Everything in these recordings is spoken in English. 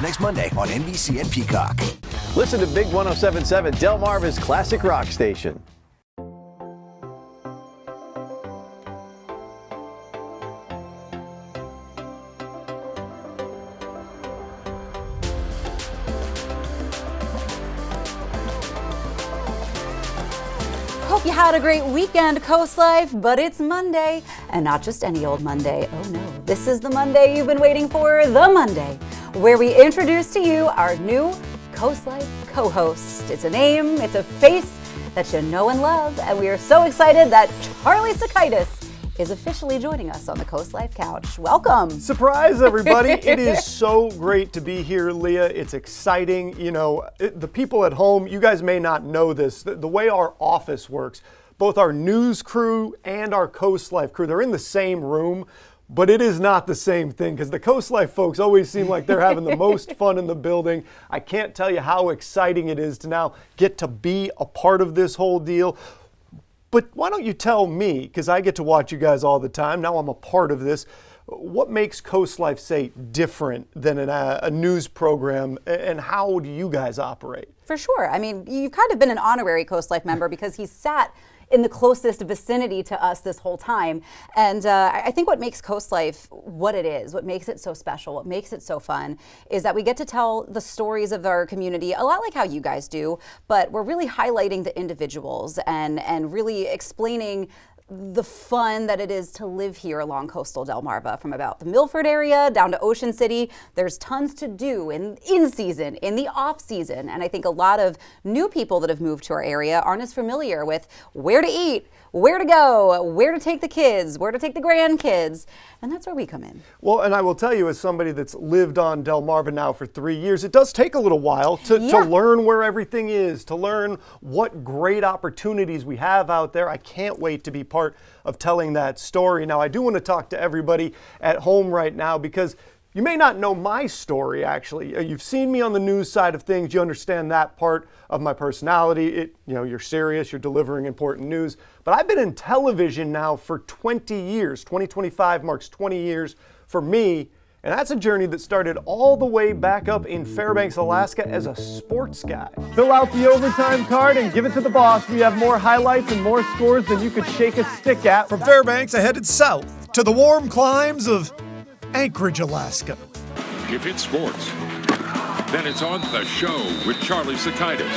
next Monday on NBC and Peacock. Listen to Big 107.7, Delmarva's classic rock station. Hope you had a great weekend, CoastLife, but it's Monday, and not just any old Monday. Oh no, this is the Monday you've been waiting for, the Monday, where we introduce to you our new CoastLife co-host. It's a name, it's a face that you know and love, and we are so excited that Charlie Sokaitis is officially joining us on the CoastLife couch. Welcome. Surprise, everybody. It is so great to be here, Leah. It's exciting. You know, the people at home, you guys may not know this. The way our office works, both our news crew and our CoastLife crew, they're in the same room, but it is not the same thing because the CoastLife folks always seem like they're having the most fun in the building. I can't tell you how exciting it is to now get to be a part of this whole deal. But why don't you tell me, because I get to watch you guys all the time, now I'm a part of this, what makes CoastLife, say, different than a news program, and how do you guys operate? For sure. I mean, you've kind of been an honorary CoastLife member because he sat in the closest vicinity to us this whole time. And I think what makes CoastLife what it is, what makes it so special, what makes it so fun, is that we get to tell the stories of our community, a lot like how you guys do, but we're really highlighting the individuals and really explaining the fun that it is to live here along coastal Delmarva, from about the Milford area down to Ocean City. There's tons to do in season, in the off season. And I think a lot of new people that have moved to our area aren't as familiar with where to eat, where to go, where to take the kids, where to take the grandkids. And that's where we come in. Well, and I will tell you, as somebody that's lived on Delmarva now for 3 years, it does take a little while to learn where everything is, to learn what great opportunities we have out there. I can't wait to be part of telling that story. Now, I do want to talk to everybody at home right now because you may not know my story, actually. You've seen me on the news side of things. You understand that part of my personality. You're serious, you're delivering important news. But I've been in television now for 20 years. 2025 marks 20 years for me. And that's a journey that started all the way back up in Fairbanks, Alaska as a sports guy. Fill out the overtime card and give it to the boss. We have more highlights and more scores than you could shake a stick at. From Fairbanks, I headed south to the warm climes of Anchorage, Alaska. If it's sports, then it's on The Show with Charlie Sokaitis.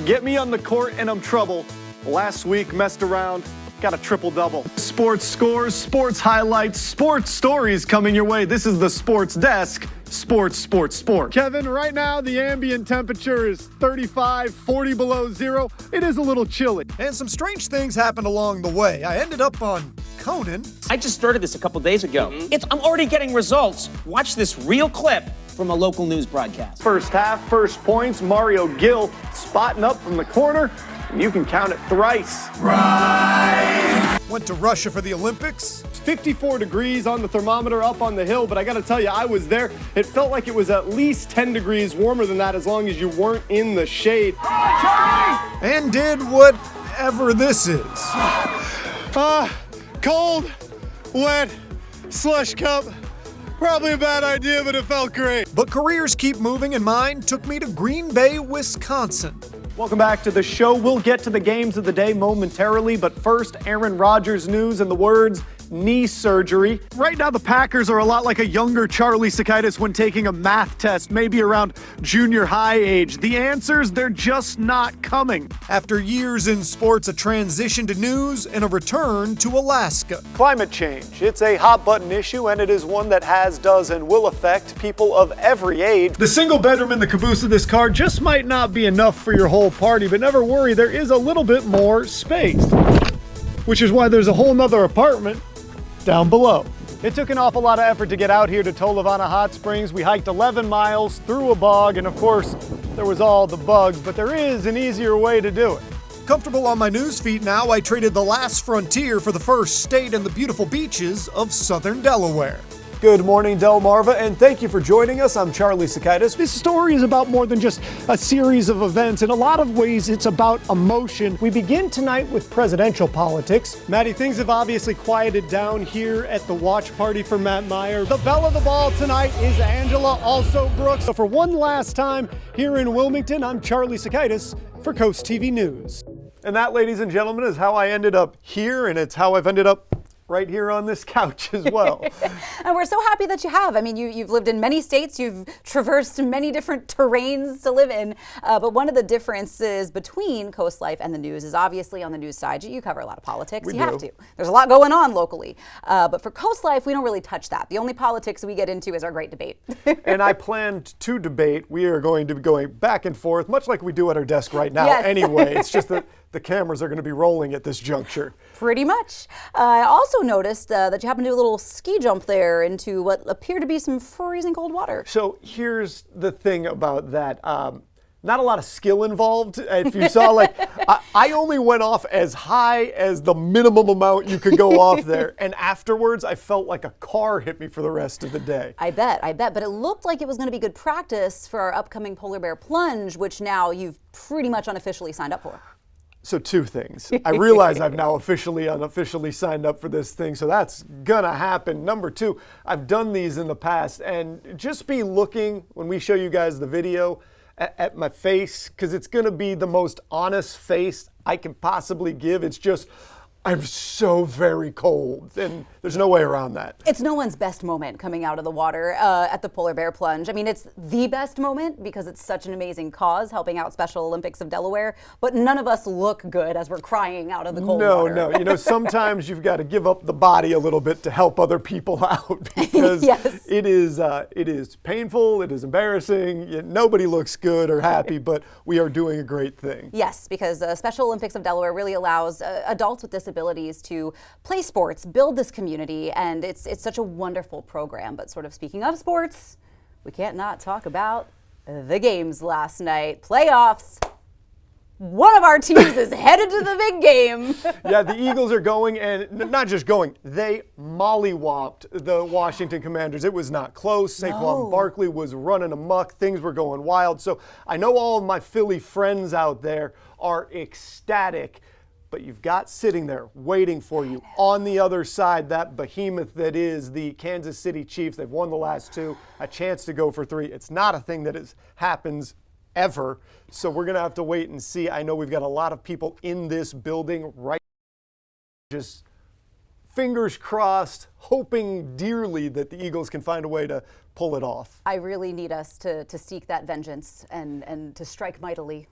Get me on the court and I'm trouble. Last week, messed around, got a triple-double. Sports scores, sports highlights, sports stories coming your way. This is the Sports Desk. Sports, sports, sports. Kevin, right now the ambient temperature is 35, 40 below zero. It is a little chilly. And some strange things happened along the way. I ended up on Conan. I just started this a couple days ago. I'm already getting results. Watch this real clip from a local news broadcast. First half, first points, Mario Gill spotting up from the corner. You can count it thrice. Right. Went to Russia for the Olympics. It's 54 degrees on the thermometer up on the hill, but I gotta tell you, I was there. It felt like it was at least 10 degrees warmer than that as long as you weren't in the shade. And did whatever this is. Cold, wet, slush cup. Probably a bad idea, but it felt great. But careers keep moving, and mine took me to Green Bay, Wisconsin. Welcome back to the show. We'll get to the games of the day momentarily, but first, Aaron Rodgers news and the words knee surgery. Right now, the Packers are a lot like a younger Charlie Sokaitis when taking a math test, maybe around junior high age. The answers, they're just not coming. After years in sports, a transition to news and a return to Alaska. Climate change. It's a hot button issue, and it is one that does, and will affect people of every age. The single bedroom in the caboose of this car just might not be enough for your whole party, but never worry, there is a little bit more space. Which is why there's a whole nother apartment down below. It took an awful lot of effort to get out here to Tolovana Hot Springs. We hiked 11 miles through a bog, and of course, there was all the bugs, but there is an easier way to do it. Comfortable on my news feed now, I traded the last frontier for the first state and the beautiful beaches of southern Delaware. Good morning, Delmarva, and thank you for joining us. I'm Charlie Sokaitis. This story is about more than just a series of events. In a lot of ways, it's about emotion. We begin tonight with presidential politics. Maddie, things have obviously quieted down here at the watch party for Matt Meyer. The belle of the ball tonight is Angela, also Brooks. So for one last time here in Wilmington, I'm Charlie Sokaitis for CoastTV News. And that, ladies and gentlemen, is how I ended up here, and it's how I've ended up right here on this couch as well. And we're so happy that you have. I mean, you've lived in many states, you've traversed many different terrains to live in, but one of the differences between CoastLife and the news is obviously on the news side, you cover a lot of politics. You have to. There's a lot going on locally. But for CoastLife, we don't really touch that. The only politics we get into is our great debate. And I planned to debate. We are going to be going back and forth, much like we do at our desk right now anyway. It's just that the cameras are going to be rolling at this juncture. Pretty much. I also noticed that you happened to do a little ski jump there into what appeared to be some freezing cold water. So here's the thing about that. Not a lot of skill involved. If you saw, like, I only went off as high as the minimum amount you could go off there. And afterwards, I felt like a car hit me for the rest of the day. I bet. But it looked like it was going to be good practice for our upcoming polar bear plunge, which now you've pretty much unofficially signed up for. So two things. I realize I've now unofficially signed up for this thing, so that's gonna happen. Number two, I've done these in the past, and just be looking when we show you guys the video at my face, because it's gonna be the most honest face I can possibly give. It's just, I'm so very cold, and there's no way around that. It's no one's best moment coming out of the water at the polar bear plunge. I mean, it's the best moment because it's such an amazing cause, helping out Special Olympics of Delaware, but none of us look good as we're crying out of the cold water. No. You know, sometimes you've got to give up the body a little bit to help other people out, because it is painful, it is embarrassing, nobody looks good or happy, but we are doing a great thing. Yes, because Special Olympics of Delaware really allows adults with disabilities to play sports, build this community, and it's such a wonderful program. But sort of speaking of sports, we can't not talk about the games last night. Playoffs. One of our teams is headed to the big game. Yeah, the Eagles are going, and not just going, they mollywopped the Washington Commanders. It was not close. Saquon Barkley was running amok. Things were going wild. So I know all of my Philly friends out there are ecstatic, but you've got sitting there waiting for you on the other side, that behemoth that is the Kansas City Chiefs. They've won the last two, a chance to go for three. It's not a thing that happens ever, so we're going to have to wait and see. I know we've got a lot of people in this building right now, just fingers crossed, hoping dearly that the Eagles can find a way to pull it off. I really need us to seek that vengeance and to strike mightily.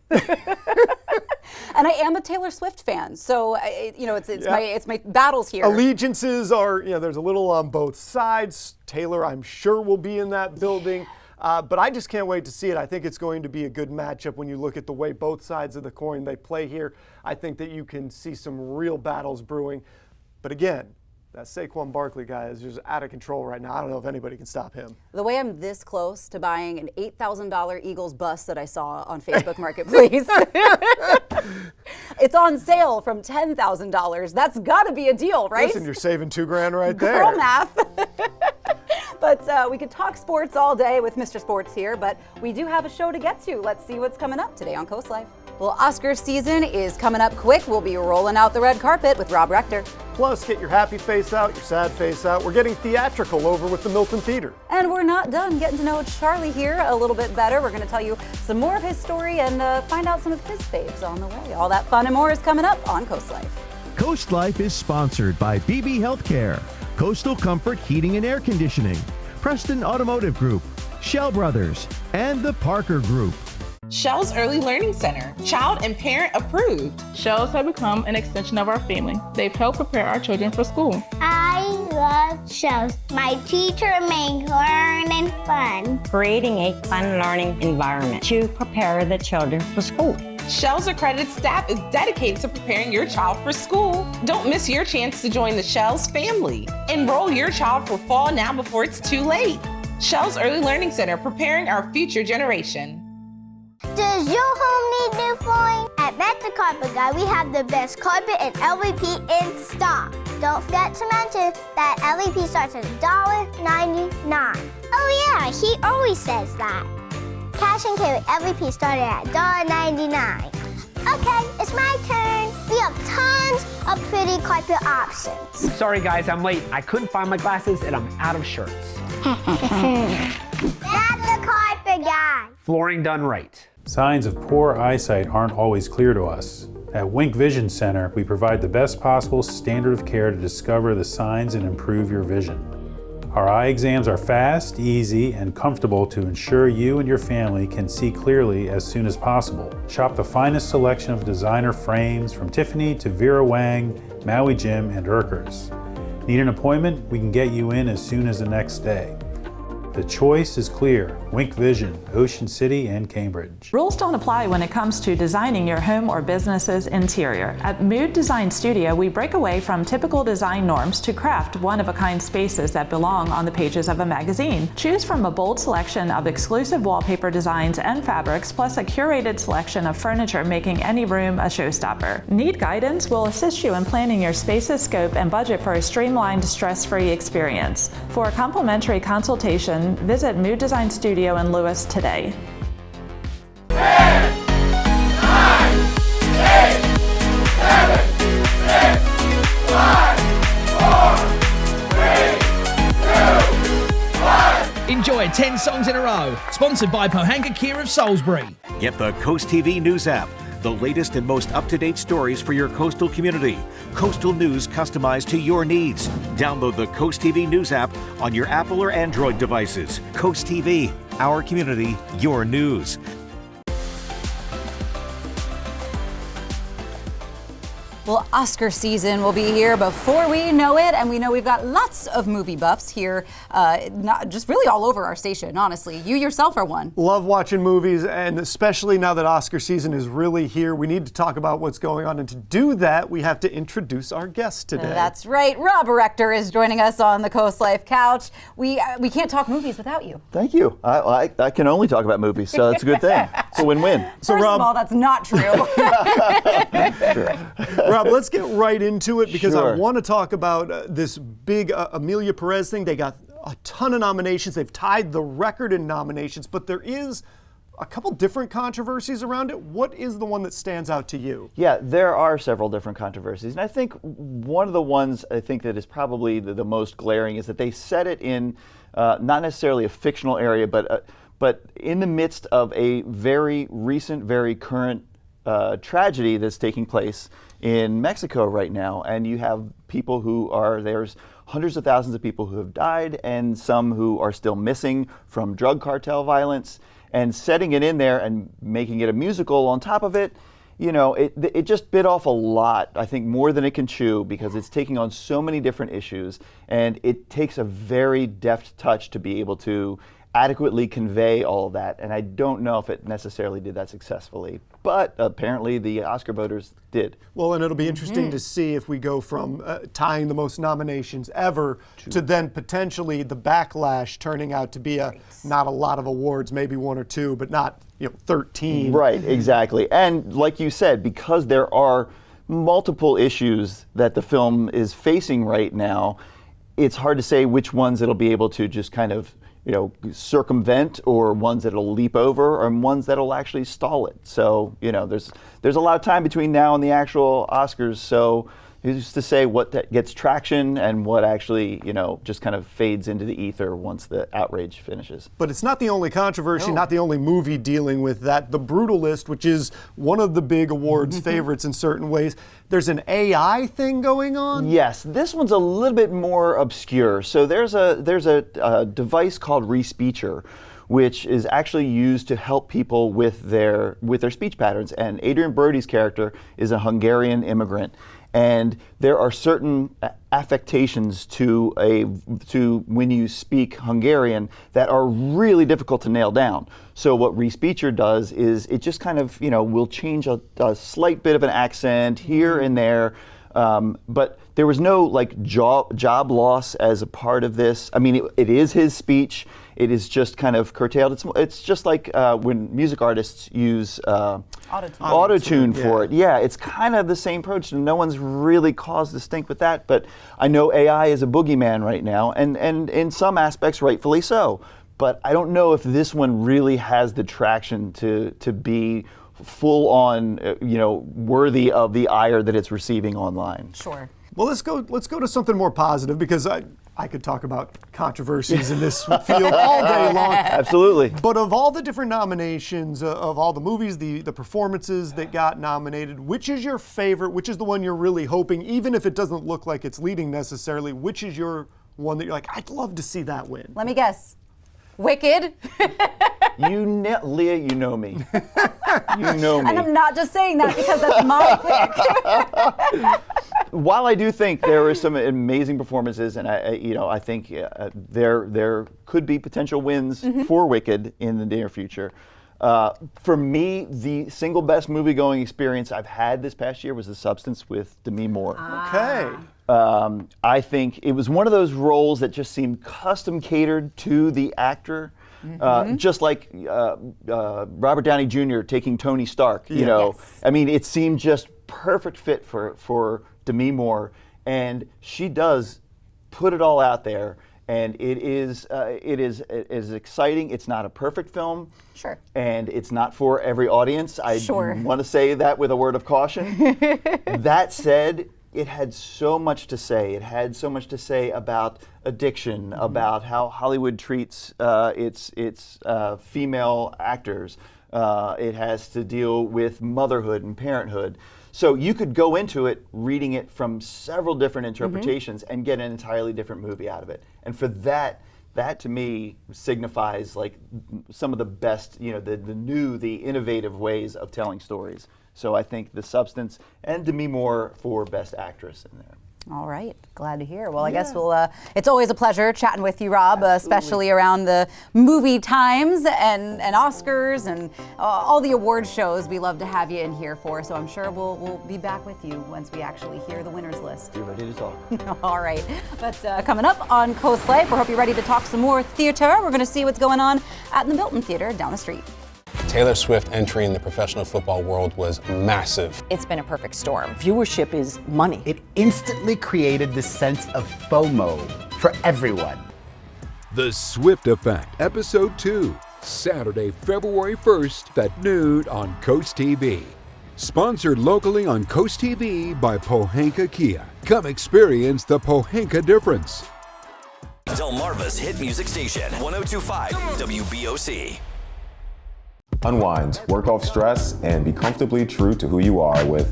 And I am a Taylor Swift fan, so it's my battles here. Allegiances are, there's a little on both sides. Taylor, I'm sure, will be in that building. But I just can't wait to see it. I think it's going to be a good matchup when you look at the way both sides of the coin they play here. I think that you can see some real battles brewing. But again, that Saquon Barkley guy is just out of control right now. I don't know if anybody can stop him. The way I'm this close to buying an $8,000 Eagles bus that I saw on Facebook Marketplace. It's on sale from $10,000. That's got to be a deal, right? Listen, you're saving $2,000 right there. Girl math. But we could talk sports all day with Mr. Sports here, but we do have a show to get to. Let's see what's coming up today on CoastLife. Well, Oscar season is coming up quick. We'll be rolling out the red carpet with Rob Rector. Plus, get your happy face out, your sad face out. We're getting theatrical over with the Milton Theatre. And we're not done getting to know Charlie here a little bit better. We're going to tell you some more of his story and find out some of his faves on the way. All that fun and more is coming up on CoastLife. CoastLife is sponsored by BB Healthcare, Coastal Comfort Heating and Air Conditioning, Preston Automotive Group, Shell Brothers, and the Parker Group. Shell's Early Learning Center, child and parent approved. Shells have become an extension of our family. They've helped prepare our children for school. I love Shells. My teacher makes learning fun. Creating a fun learning environment to prepare the children for school. Shell's accredited staff is dedicated to preparing your child for school. Don't miss your chance to join the Shell's family. Enroll your child for fall now before it's too late. Shell's Early Learning Center, preparing our future generation. Does your home need new flooring? At Matt the Carpet Guy, we have the best carpet and LVP in stock. Don't forget to mention that LEP starts at $1.99. Oh yeah, he always says that. Cash and carry LEP started at $1.99. Okay, it's my turn. We have tons of pretty carpet options. Sorry guys, I'm late. I couldn't find my glasses and I'm out of shirts. That's the carpet guy. Flooring done right. Signs of poor eyesight aren't always clear to us. At Wink Vision Center, we provide the best possible standard of care to discover the signs and improve your vision. Our eye exams are fast, easy, and comfortable to ensure you and your family can see clearly as soon as possible. Shop the finest selection of designer frames from Tiffany to Vera Wang, Maui Jim, and Urkers. Need an appointment? We can get you in as soon as the next day. The choice is clear. Wink Vision, Ocean City and Cambridge. Rules don't apply when it comes to designing your home or business's interior. At Mood Design Studio, we break away from typical design norms to craft one-of-a-kind spaces that belong on the pages of a magazine. Choose from a bold selection of exclusive wallpaper designs and fabrics, plus a curated selection of furniture, making any room a showstopper. Need guidance? We'll assist you in planning your space's scope and budget for a streamlined, stress-free experience. For a complimentary consultation, visit Mood Design Studio in Lewis today. 10, 9, 8, 7, 6, 5, 4, 3, 2, 1. Enjoy 10 songs in a row. Sponsored by Pohanga Kia of Salisbury. Get the CoastTV News app. The latest and most up-to-date stories for your coastal community. Coastal news customized to your needs. Download the CoastTV News app on your Apple or Android devices. CoastTV, our community, your news. Well, Oscar season will be here before we know it, and we know we've got lots of movie buffs here, not just really all over our station, honestly. You yourself are one. Love watching movies, and especially now that Oscar season is really here, we need to talk about what's going on, and to do that, we have to introduce our guest today. That's right. Rob Rector is joining us on the CoastLife couch. We can't talk movies without you. Thank you. I can only talk about movies, so that's a good thing. It's a win-win. So First of all, that's not true. Rob, let's get right into it because Sure. I want to talk about this big Amelia Perez thing. They got a ton of nominations. They've tied the record in nominations, but there is a couple different controversies around it. What is the one that stands out to you? Yeah, there are several different controversies. And I think one of the ones I think that is probably the most glaring is that they set it in not necessarily a fictional area, but in the midst of a very recent, very current tragedy that's taking place in Mexico right now. And you have people there's hundreds of thousands of people who have died and some who are still missing from drug cartel violence, and setting it in there and making it a musical on top of it, it just bit off a lot, I think more than it can chew, because it's taking on so many different issues, and it takes a very deft touch to be able to adequately convey all of that, and I don't know if it necessarily did that successfully, but apparently the Oscar voters did. Well, and it'll be interesting to see if we go from tying the most nominations ever to then potentially the backlash turning out to be not a lot of awards, maybe one or two, but not 13. Right, exactly. And like you said, because there are multiple issues that the film is facing right now, it's hard to say which ones it'll be able to just kind of circumvent, or ones that'll leap over, or ones that'll actually stall it. So, there's a lot of time between now and the actual Oscars. So who's to say what that gets traction and what actually, just kind of fades into the ether once the outrage finishes. But it's not the only controversy, not the only movie dealing with that. The Brutalist, which is one of the big awards favorites in certain ways, there's an AI thing going on? Yes, this one's a little bit more obscure. So there's a device called Respeecher, which is actually used to help people with their speech patterns. And Adrian Brody's character is a Hungarian immigrant. And there are certain affectations to when you speak Hungarian that are really difficult to nail down. So what Respeecher does is it just kind of will change a slight bit of an accent here and there, but there was no like job loss as a part of this. I mean, it is his speech. It is just kind of curtailed. It's just like when music artists use auto-tune for it. Yeah, it's kind of the same approach. No one's really caused a stink with that, but I know AI is a boogeyman right now, and in some aspects, rightfully so. But I don't know if this one really has the traction to be full on, worthy of the ire that it's receiving online. Sure. Well, let's go to something more positive, because I could talk about controversies in this field all day long. Absolutely. But of all the different nominations, of all the movies, the performances that got nominated, which is your favorite? Which is the one you're really hoping, even if it doesn't look like it's leading necessarily, which is your one that you're like, I'd love to see that win? Let me guess. Wicked. Leah, you know me. You know me. And I'm not just saying that because that's my pick. While I do think there were some amazing performances, and I think there could be potential wins for Wicked in the near future. For me, the single best movie-going experience I've had this past year was The Substance with Demi Moore. Okay. I think it was one of those roles that just seemed custom catered to the actor. Just like Robert Downey Jr. taking Tony Stark, you know. Yes. I mean, it seemed just perfect fit for Demi Moore, and she does put it all out there, and it is exciting. It's not a perfect film. Sure. And it's not for every audience. I want to say that with a word of caution. That said, it had so much to say. It had so much to say about addiction, about how Hollywood treats its female actors. It has to deal with motherhood and parenthood. So you could go into it reading it from several different interpretations and get an entirely different movie out of it. And for that to me signifies like some of the best, the innovative ways of telling stories. So I think The Substance and Demi Moore for Best Actress in there. All right, glad to hear. Well, I guess it's always a pleasure chatting with you, Rob, especially around the movie times and Oscars and all the award shows we love to have you in here for. So I'm sure we'll be back with you once we actually hear the winners list. You're ready to talk. All right, but coming up on CoastLife, we hope you're ready to talk some more theater. We're going to see what's going on at the Milton Theatre down the street. Taylor Swift entering the professional football world was massive. It's been a perfect storm. Viewership is money. It instantly created this sense of FOMO for everyone. The Swift Effect, Episode 2, Saturday, February 1st at noon on CoastTV. Sponsored locally on CoastTV by Pohanka Kia. Come experience the Pohanka difference. Delmarva's hit music station, 102.5 WBOC. Unwind, work off stress, and be comfortably true to who you are with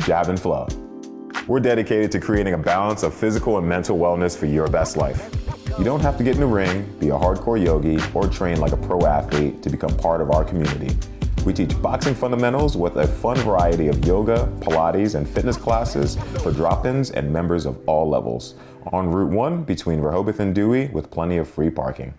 Jab and Flow. We're dedicated to creating a balance of physical and mental wellness for your best life. You don't have to get in the ring, be a hardcore yogi, or train like a pro athlete to become part of our community. We teach boxing fundamentals with a fun variety of yoga, Pilates, and fitness classes for drop-ins and members of all levels. On Route 1 between Rehoboth and Dewey with plenty of free parking.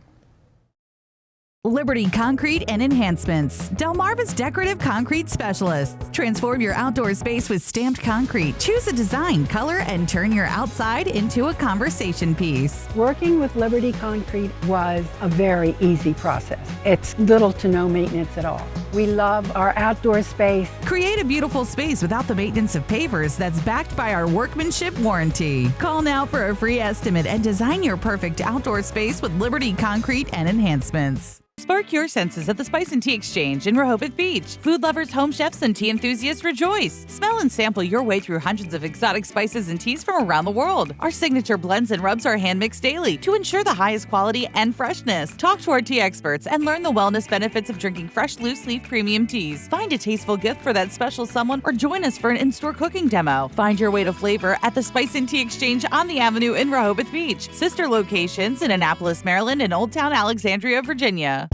Liberty Concrete and Enhancements. Delmarva's decorative concrete specialists. Transform your outdoor space with stamped concrete. Choose a design, color, and turn your outside into a conversation piece. Working with Liberty Concrete was a very easy process. It's little to no maintenance at all. We love our outdoor space. Create a beautiful space without the maintenance of pavers that's backed by our workmanship warranty. Call now for a free estimate and design your perfect outdoor space with Liberty Concrete and Enhancements. Spark your senses at the Spice and Tea Exchange in Rehoboth Beach. Food lovers, home chefs, and tea enthusiasts rejoice. Smell and sample your way through hundreds of exotic spices and teas from around the world. Our signature blends and rubs are hand-mixed daily to ensure the highest quality and freshness. Talk to our tea experts and learn the wellness benefits of drinking fresh, loose-leaf premium teas. Find a tasteful gift for that special someone or join us for an in-store cooking demo. Find your way to flavor at the Spice and Tea Exchange on the Avenue in Rehoboth Beach. Sister locations in Annapolis, Maryland, and Old Town Alexandria, Virginia.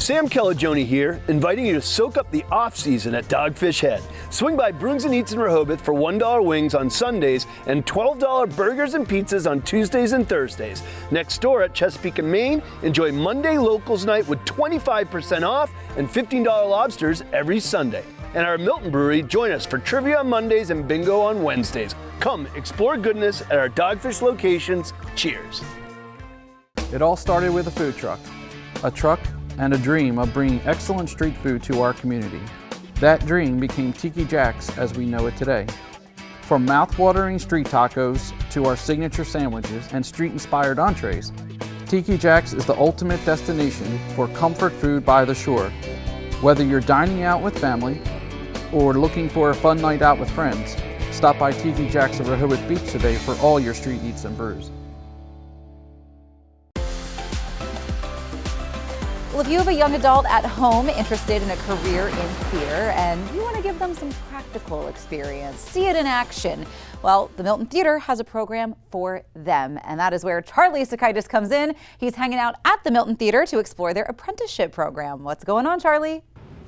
Sam Calagione here, inviting you to soak up the off-season at Dogfish Head. Swing by Brooks & Eats in Rehoboth for $1 wings on Sundays and $12 burgers and pizzas on Tuesdays and Thursdays. Next door at Chesapeake and Maine, enjoy Monday Locals Night with 25% off and $15 lobsters every Sunday. And our Milton Brewery join us for trivia on Mondays and bingo on Wednesdays. Come explore goodness at our Dogfish locations. Cheers. It all started with a food truck and a dream of bringing excellent street food to our community. That dream became Tiki Jack's as we know it today. From mouth-watering street tacos to our signature sandwiches and street-inspired entrees, Tiki Jack's is the ultimate destination for comfort food by the shore. Whether you're dining out with family or looking for a fun night out with friends, stop by Tiki Jack's of Rehoboth Beach today for all your street eats and brews. Well, if you have a young adult at home interested in a career in theater and you want to give them some practical experience, see it in action, well, the Milton Theatre has a program for them, and that is where Charlie Sokaitis comes in. He's hanging out at the Milton Theatre to explore their apprenticeship program. What's going on, Charlie?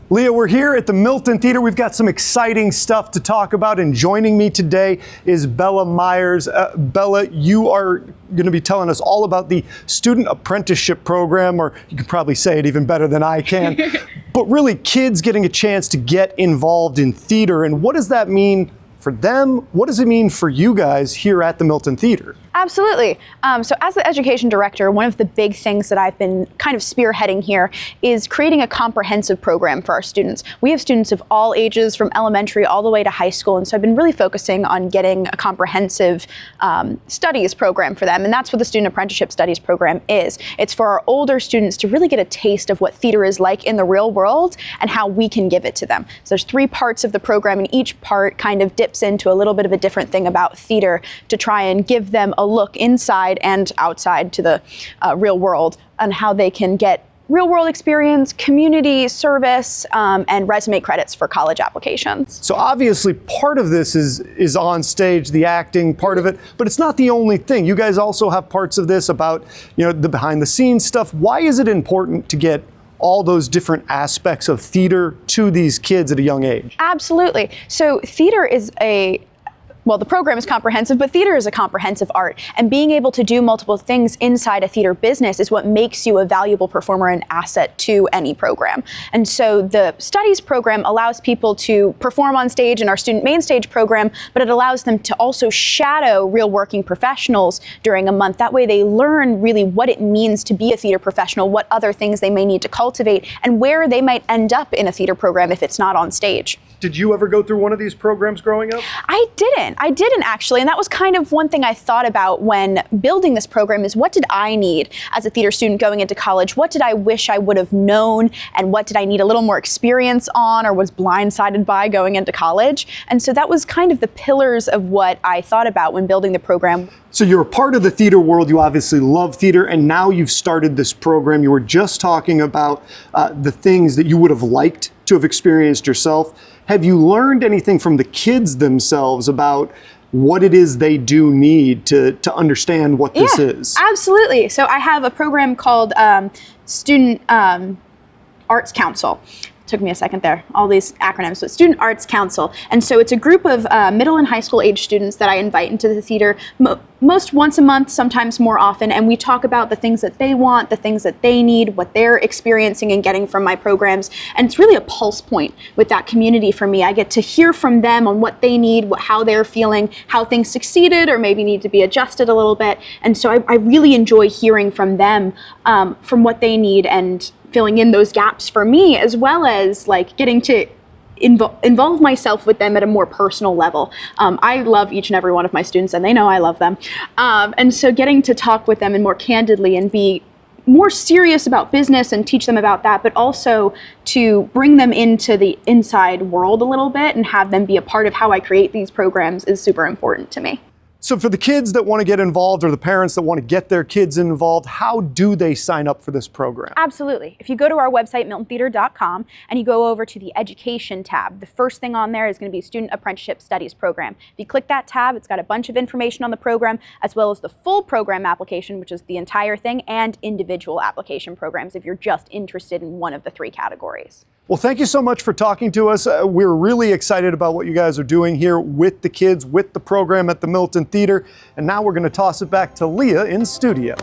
Leah, we're here at the Milton Theatre. We've got some exciting stuff to talk about, and joining me today is Bella Myers. Bella, you are going to be telling us all about the student apprenticeship program, or you can probably say it even better than I can, but really kids getting a chance to get involved in theater. And what does that mean for them? What does it mean for you guys here at the Milton Theatre? Absolutely. So as the education director, one of the big things that I've been kind of spearheading here is creating a comprehensive program for our students. We have students of all ages, from elementary all the way to high school, and so I've been really focusing on getting a comprehensive studies program for them, and that's what the Student Apprenticeship Studies program is. It's for our older students to really get a taste of what theater is like in the real world and how we can give it to them. So there's 3 parts of the program, and each part kind of dips into a little bit of a different thing about theater to try and give them a look inside and outside to the real world on how they can get real world experience, community service, and resume credits for college applications. So obviously part of this is on stage, the acting part of it, but it's not the only thing. You guys also have parts of this about, you know, the behind the scenes stuff. Why is it important to get all those different aspects of theater to these kids at a young age? Absolutely. So theater is well, the program is comprehensive, but theater is a comprehensive art. And being able to do multiple things inside a theater business is what makes you a valuable performer and asset to any program. And so the studies program allows people to perform on stage in our student main stage program, but it allows them to also shadow real working professionals during a month. That way they learn really what it means to be a theater professional, what other things they may need to cultivate, and where they might end up in a theater program if it's not on stage. Did you ever go through one of these programs growing up? I didn't actually, and that was kind of one thing I thought about when building this program is what did I need as a theater student going into college? What did I wish I would have known, and what did I need a little more experience on or was blindsided by going into college? And so that was kind of the pillars of what I thought about when building the program. So you're a part of the theater world, you obviously love theater, and now you've started this program. You were just talking about the things that you would have liked to have experienced yourself. Have you learned anything from the kids themselves about what it is they do need to understand what this is? Absolutely. So I have a program called Student Arts Council. Took me a second there, all these acronyms. So Student Arts Council. And so it's a group of middle and high school age students that I invite into the theater most once a month, sometimes more often. And we talk about the things that they want, the things that they need, what they're experiencing and getting from my programs. And it's really a pulse point with that community for me. I get to hear from them on what they need, how they're feeling, how things succeeded or maybe need to be adjusted a little bit. And so I really enjoy hearing from them, from what they need and filling in those gaps for me, as well as like getting to involve myself with them at a more personal level. I love each and every one of my students, and they know I love them. And so getting to talk with them and more candidly and be more serious about business and teach them about that, but also to bring them into the inside world a little bit and have them be a part of how I create these programs is super important to me. So for the kids that want to get involved, or the parents that want to get their kids involved, how do they sign up for this program? Absolutely. If you go to our website, miltontheatre.com, and you go over to the Education tab, the first thing on there is going to be Student Apprenticeship Studies Program. If you click that tab, it's got a bunch of information on the program, as well as the full program application, which is the entire thing, and individual application programs if you're just interested in one of the 3 categories. Well, thank you so much for talking to us. We're really excited about what you guys are doing here with the kids, with the program at the Milton Theatre. And now we're going to toss it back to Leah in studio.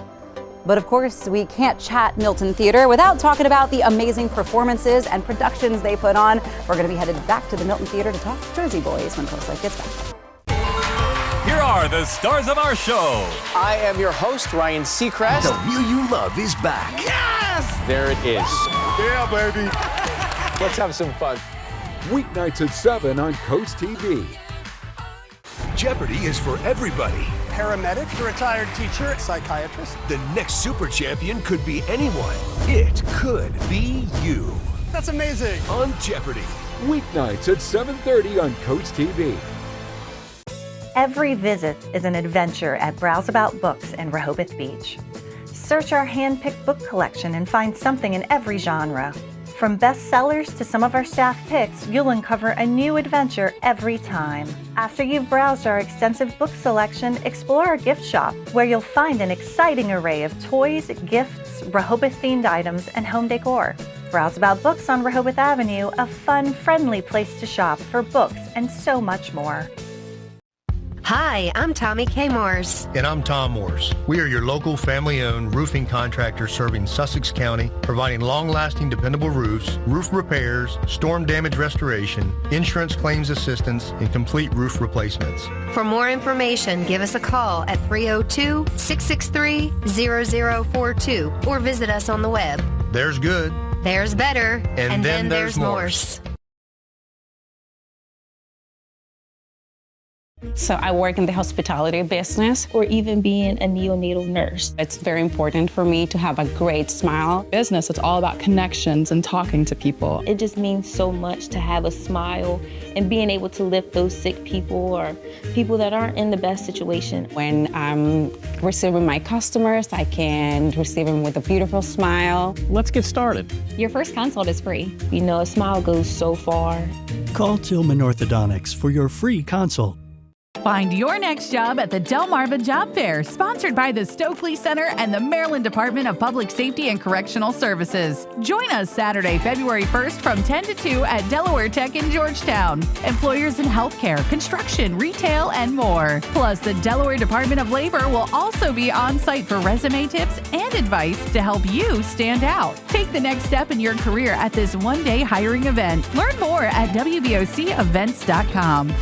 But of course, we can't chat Milton Theatre without talking about the amazing performances and productions they put on. We're going to be headed back to the Milton Theatre to talk Jersey Boys when CoastLife gets back. Here are the stars of our show. I am your host, Ryan Seacrest. The Wheel You Love is back. Yes! There it is. Yeah, baby. Let's have some fun. Weeknights at 7 on CoastTV. Jeopardy is for everybody. Paramedic, a retired teacher, psychiatrist. The next super champion could be anyone. It could be you. That's amazing. On Jeopardy. Weeknights at 7:30 on CoastTV. Every visit is an adventure at Browse About Books in Rehoboth Beach. Search our hand-picked book collection and find something in every genre. From bestsellers to some of our staff picks, you'll uncover a new adventure every time. After you've browsed our extensive book selection, explore our gift shop, where you'll find an exciting array of toys, gifts, Rehoboth-themed items, and home decor. Browse About Books on Rehoboth Avenue, a fun, friendly place to shop for books and so much more. Hi, I'm Tommy K. Morse. And I'm Tom Morse. We are your local family-owned roofing contractor serving Sussex County, providing long-lasting, dependable roofs, roof repairs, storm damage restoration, insurance claims assistance, and complete roof replacements. For more information, give us a call at 302-663-0042 or visit us on the web. There's good. There's better. And then there's Morse. So I work in the hospitality business, or even being a neonatal nurse. It's very important for me to have a great smile. Business, it's all about connections and talking to people. It just means so much to have a smile and being able to lift those sick people or people that aren't in the best situation. When I'm receiving my customers, I can receive them with a beautiful smile. Let's get started. Your first consult is free. You know, a smile goes so far. Call Tillman Orthodontics for your free consult. Find your next job at the Delmarva Job Fair, sponsored by the Stokely Center and the Maryland Department of Public Safety and Correctional Services. Join us Saturday, February 1st from 10 to 2 at Delaware Tech in Georgetown. Employers in healthcare, construction, retail, and more. Plus, the Delaware Department of Labor will also be on site for resume tips and advice to help you stand out. Take the next step in your career at this one-day hiring event. Learn more at WBOCevents.com.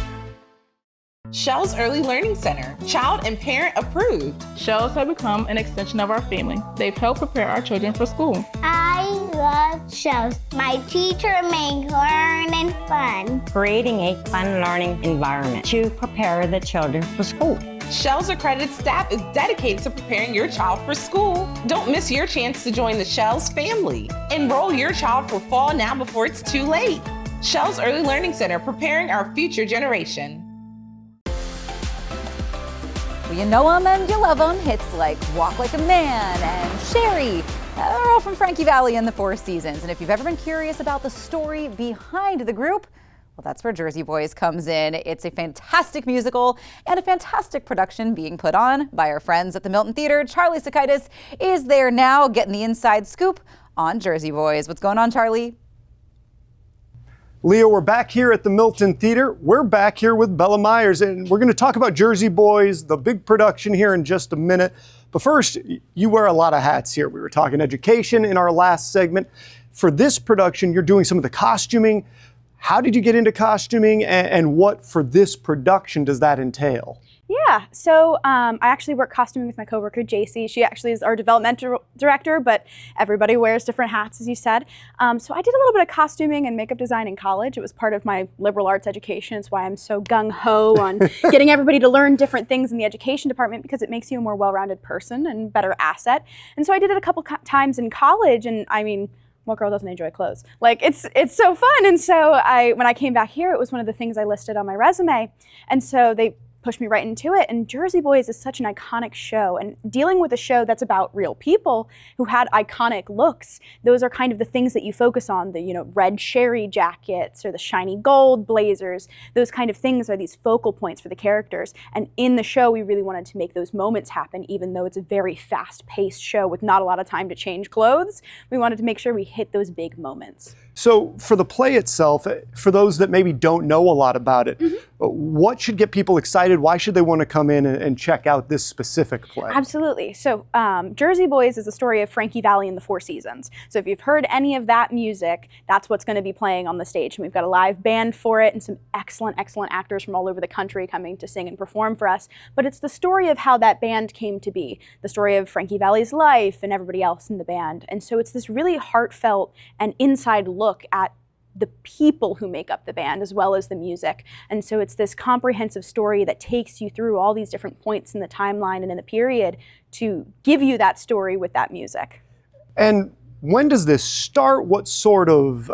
Shell's Early Learning Center, child and parent approved. Shells have become an extension of our family. They've helped prepare our children for school. I love Shells. My teacher makes learning fun. Creating a fun learning environment to prepare the children for school. Shell's accredited staff is dedicated to preparing your child for school. Don't miss your chance to join the Shell's family. Enroll your child for fall now before it's too late. Shell's Early Learning Center, preparing our future generation. Well, you know them and you love them. Hits like Walk Like a Man and Sherry are all from Frankie Valli and the Four Seasons. And if you've ever been curious about the story behind the group, well, that's where Jersey Boys comes in. It's a fantastic musical and a fantastic production being put on by our friends at the Milton Theatre. Charlie Sokaitis is there now getting the inside scoop on Jersey Boys. What's going on, Charlie? Leah, we're back here at the Milton Theatre. We're back here with Bella Myers, and we're going to talk about Jersey Boys, the big production here in just a minute. But first, you wear a lot of hats here. We were talking education in our last segment. For this production, you're doing some of the costuming. How did you get into costuming, and what for this production does that entail? Yeah, so I actually work costuming with my coworker, JC. She actually is our developmental director, but everybody wears different hats, as you said. So I did a little bit of costuming and makeup design in college. It was part of my liberal arts education. It's why I'm so gung-ho on getting everybody to learn different things in the education department, because it makes you a more well-rounded person and better asset. And so I did it a couple times in college, and I mean, what girl doesn't enjoy clothes? Like, it's so fun. And so when I came back here, it was one of the things I listed on my resume. And so they pushed me right into it. And Jersey Boys is such an iconic show, and dealing with a show that's about real people who had iconic looks, those are kind of the things that you focus on, the, you know, red sherry jackets or the shiny gold blazers. Those kind of things are these focal points for the characters. And in the show, we really wanted to make those moments happen, even though it's a very fast-paced show with not a lot of time to change clothes. We wanted to make sure we hit those big moments. So for the play itself, for those that maybe don't know a lot about it, what should get people excited? Why should they want to come in and check out this specific play? Absolutely. So Jersey Boys is the story of Frankie Valli and the Four Seasons. So if you've heard any of that music, that's what's going to be playing on the stage. And we've got a live band for it and some excellent, excellent actors from all over the country coming to sing and perform for us. But it's the story of how that band came to be, the story of Frankie Valli's life and everybody else in the band. And so it's this really heartfelt and inside look at the people who make up the band as well as the music. And so it's this comprehensive story that takes you through all these different points in the timeline and in the period to give you that story with that music. And when does this start? What sort of,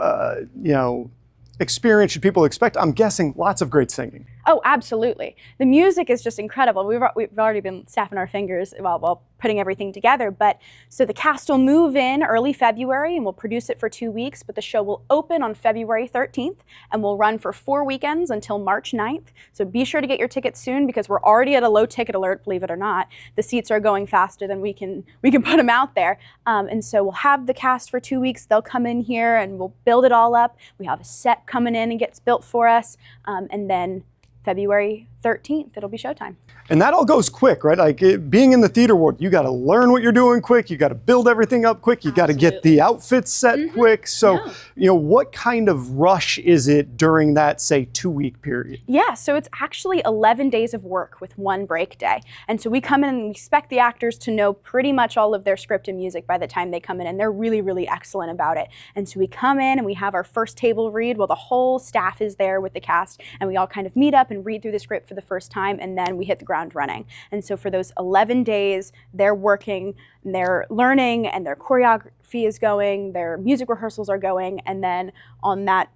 experience should people expect? I'm guessing lots of great singing. Oh, absolutely. The music is just incredible. We've already been snapping our fingers while putting everything together. But so the cast will move in early February and we'll produce it for 2 weeks, but the show will open on February 13th and will run for 4 weekends until March 9th. So be sure to get your tickets soon because we're already at a low ticket alert, believe it or not. The seats are going faster than we can put them out there. And so we'll have the cast for 2 weeks. They'll come in here and we'll build it all up. We have a set coming in and gets built for us. And then February 13th, it'll be showtime. And that all goes quick, right? Like being in the theater world, you got to learn what you're doing quick. You got to build everything up quick. You got to get the outfits set quick. So, what kind of rush is it during that, say, 2-week period? Yeah, so it's actually 11 days of work with 1 break day. And so we come in and we expect the actors to know pretty much all of their script and music by the time they come in. And they're really, really excellent about it. And so we come in and we have our first table read while the whole staff is there with the cast. And we all kind of meet up and read through the script for the first time. And then we hit the ground running. And so for those 11 days, they're working, and they're learning, and their choreography is going, their music rehearsals are going, and then on that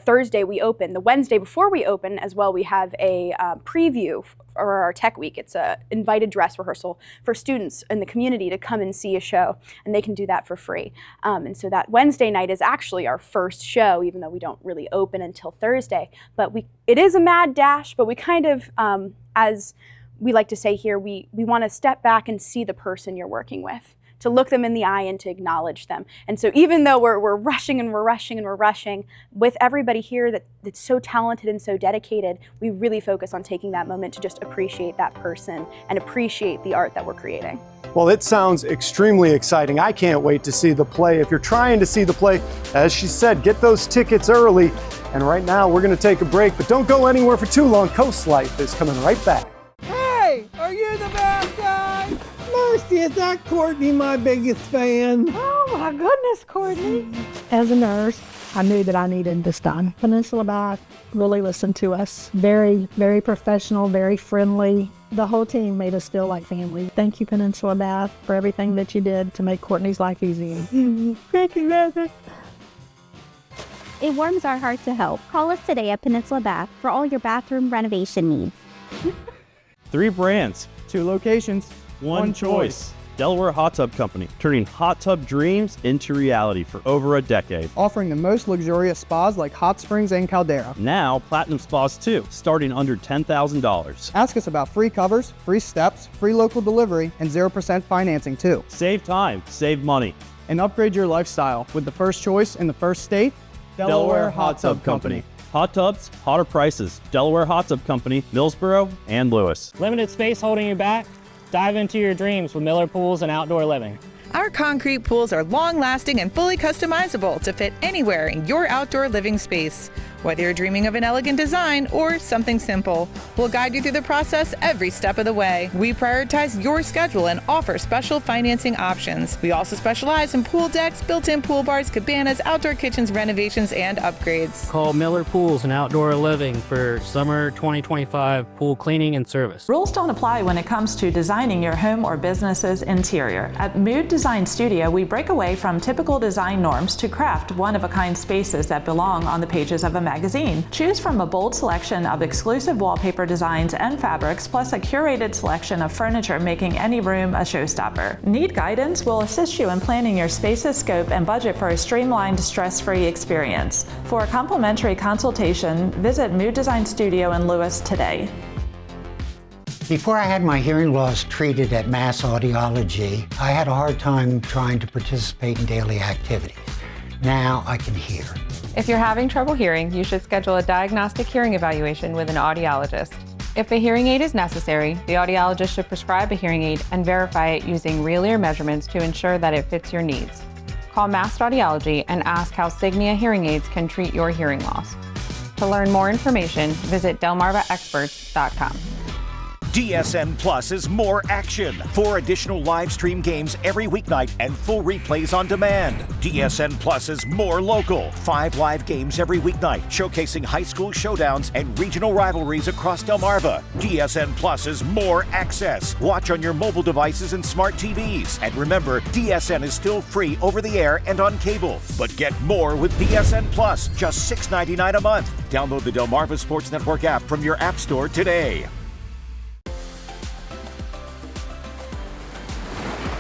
Thursday we open. The Wednesday before we open as well, we have a preview for our tech week. It's a invited dress rehearsal for students in the community to come and see a show, and they can do that for free. And so that Wednesday night is actually our first show, even though we don't really open until Thursday. But it is a mad dash, but we kind of, as we like to say here, we want to step back and see the person you're working with, to look them in the eye and to acknowledge them. And so even though we're rushing and we're rushing and we're rushing, with everybody here that's so talented and so dedicated, we really focus on taking that moment to just appreciate that person and appreciate the art that we're creating. Well, it sounds extremely exciting. I can't wait to see the play. If you're trying to see the play, as she said, get those tickets early. And right now we're going to take a break, but don't go anywhere for too long. CoastLife is coming right back. Hey, are you the bad guy? Mercy, is that Courtney my biggest fan? Oh my goodness, Courtney. As a nurse, I knew that I needed this done. Peninsula Bath really listened to us. Very, very professional, very friendly. The whole team made us feel like family. Thank you, Peninsula Bath, for everything that you did to make Courtney's life easy. Thank you, Mother. It warms our heart to help. Call us today at Peninsula Bath for all your bathroom renovation needs. 3 brands, 2 locations, 1 choice. Delaware Hot Tub Company, turning hot tub dreams into reality for over a decade. Offering the most luxurious spas like hot springs and Caldera. Now, Platinum Spas too, starting under $10,000. Ask us about free covers, free steps, free local delivery, and 0% financing too. Save time, save money. And upgrade your lifestyle with the first choice in the first state, Delaware Hot Tub Company. Hot tubs, hotter prices. Delaware Hot Tub Company, Millsboro, and Lewis. Limited space holding you back? Dive into your dreams with Miller Pools and Outdoor Living. Our concrete pools are long-lasting and fully customizable to fit anywhere in your outdoor living space. Whether you're dreaming of an elegant design or something simple, we'll guide you through the process every step of the way. We prioritize your schedule and offer special financing options. We also specialize in pool decks, built-in pool bars, cabanas, outdoor kitchens, renovations, and upgrades. Call Miller Pools and Outdoor Living for summer 2025 pool cleaning and service. Rules don't apply when it comes to designing your home or business's interior. At Mood Design Studio, we break away from typical design norms to craft one-of-a-kind spaces that belong on the pages of a magazine. Choose from a bold selection of exclusive wallpaper designs and fabrics, plus a curated selection of furniture, making any room a showstopper. Need guidance? We'll assist you in planning your space's scope and budget for a streamlined, stress-free experience. For a complimentary consultation, visit Mood Design Studio in Lewis today. Before I had my hearing loss treated at Mass Audiology, I had a hard time trying to participate in daily activities. Now I can hear. If you're having trouble hearing, you should schedule a diagnostic hearing evaluation with an audiologist. If a hearing aid is necessary, the audiologist should prescribe a hearing aid and verify it using real ear measurements to ensure that it fits your needs. Call Mast Audiology and ask how Signia hearing aids can treat your hearing loss. To learn more information, visit delmarvaexperts.com. DSN Plus is more action. 4 additional live stream games every weeknight and full replays on demand. DSN Plus is more local. 5 live games every weeknight, showcasing high school showdowns and regional rivalries across Delmarva. DSN Plus is more access. Watch on your mobile devices and smart TVs. And remember, DSN is still free over the air and on cable. But get more with DSN Plus, just $6.99 a month. Download the Delmarva Sports Network app from your app store today.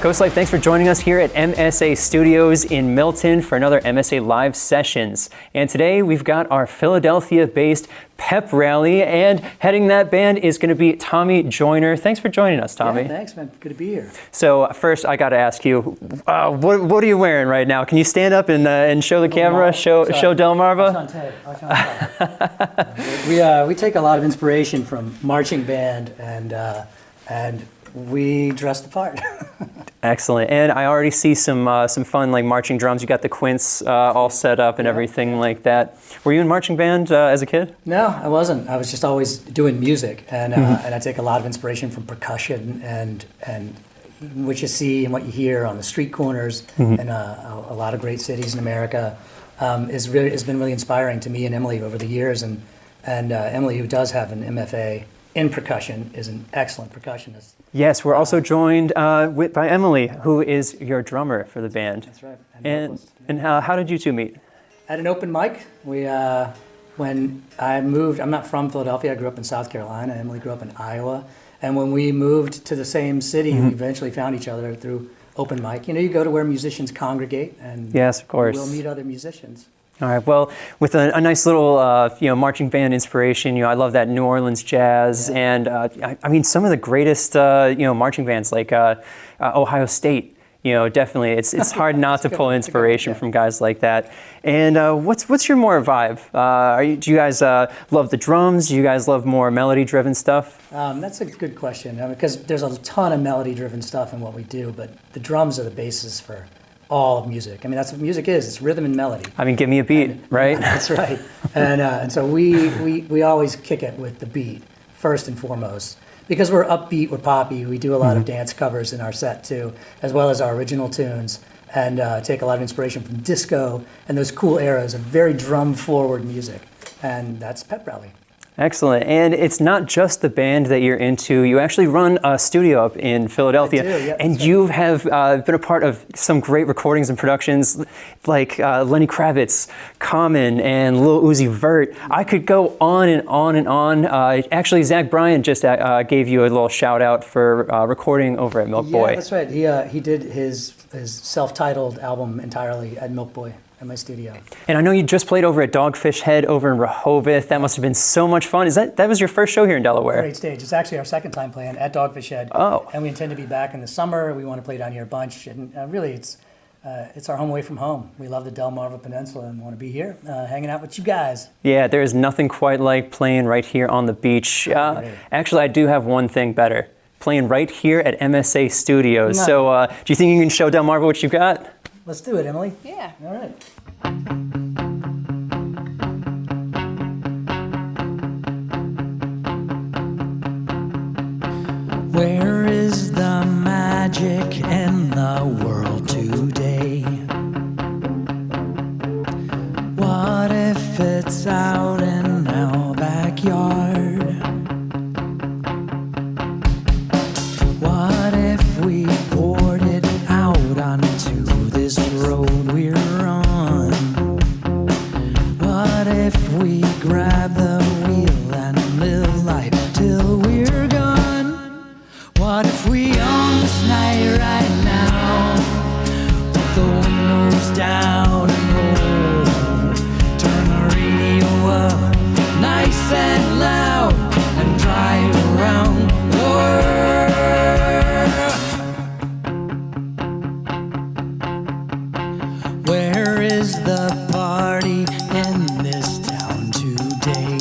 CoastLife, thanks for joining us here at MSA Studios in Milton for another MSA Live Sessions. And today we've got our Philadelphia-based Pep Rally, and heading that band is going to be Tommy Joyner. Thanks for joining us, Tommy. Yeah, thanks, man. Good to be here. So first, I got to ask you, what are you wearing right now? Can you stand up and show the camera, show Delmarva? We take a lot of inspiration from marching band, and we dress the part. Excellent. And I already see some fun like marching drums. You got the quints all set up and everything like that. Were you in marching band as a kid? No, I wasn't. I was just always doing music, and I take a lot of inspiration from percussion and what you see and what you hear on the street corners and a lot of great cities in America has been really inspiring to me and Emily over the years. And Emily, who does have an MFA in percussion, is an excellent percussionist. Yes, we're also joined by Emily, who is your drummer for the band. That's right. And how did you two meet? At an open mic. When I moved, I'm not from Philadelphia. I grew up in South Carolina. Emily grew up in Iowa. And when we moved to the same city, we eventually found each other through open mic. You know, you go to where musicians congregate, and yes, of course, we'll meet other musicians. All right. Well, with a nice little marching band inspiration, I love that New Orleans jazz, and I mean some of the greatest marching bands like Ohio State. Definitely, it's hard not to pull inspiration from guys like that. And what's your more vibe? Do you guys love the drums? Do you guys love more melody-driven stuff? That's a good question, because there's a ton of melody-driven stuff in what we do, but the drums are the basis for all of music. I mean, that's what music is. It's rhythm and melody. I mean, give me a beat, right? That's right. And so we always kick it with the beat first and foremost. Because we're upbeat, we're poppy, we do a lot of dance covers in our set too, as well as our original tunes, and take a lot of inspiration from disco and those cool eras of very drum-forward music. And that's Pep Rally. Excellent. And it's not just the band that you're into. You actually run a studio up in Philadelphia. I do, yeah, and you have been a part of some great recordings and productions like Lenny Kravitz, Common, and Lil Uzi Vert. I could go on and on and on. Actually, Zach Bryan just gave you a little shout out for recording over at Milk Boy. Yeah, that's right. He did his self-titled album entirely at Milk Boy. At my studio. And I know you just played over at Dogfish Head over in Rehoboth. That must have been so much fun. That was your first show here in Delaware? Great stage. It's actually our second time playing at Dogfish Head. Oh. And we intend to be back in the summer. We want to play down here a bunch. And really, it's our home away from home. We love the Delmarva Peninsula and want to be here hanging out with you guys. Yeah, there is nothing quite like playing right here on the beach. Actually, I do have one thing better. Playing right here at MSA Studios. No. So do you think you can show Delmarva what you've got? Let's do it, Emily. Yeah. All right. Where is the magic in the world today? What if it's out in our backyard? What if we poured it out onto this road we're on? What if we grab the wheel and live life till we're gone? What if we own this night right now? Put the windows down and roll. Turn the radio up nice and loud and drive around the world. the party in this town today?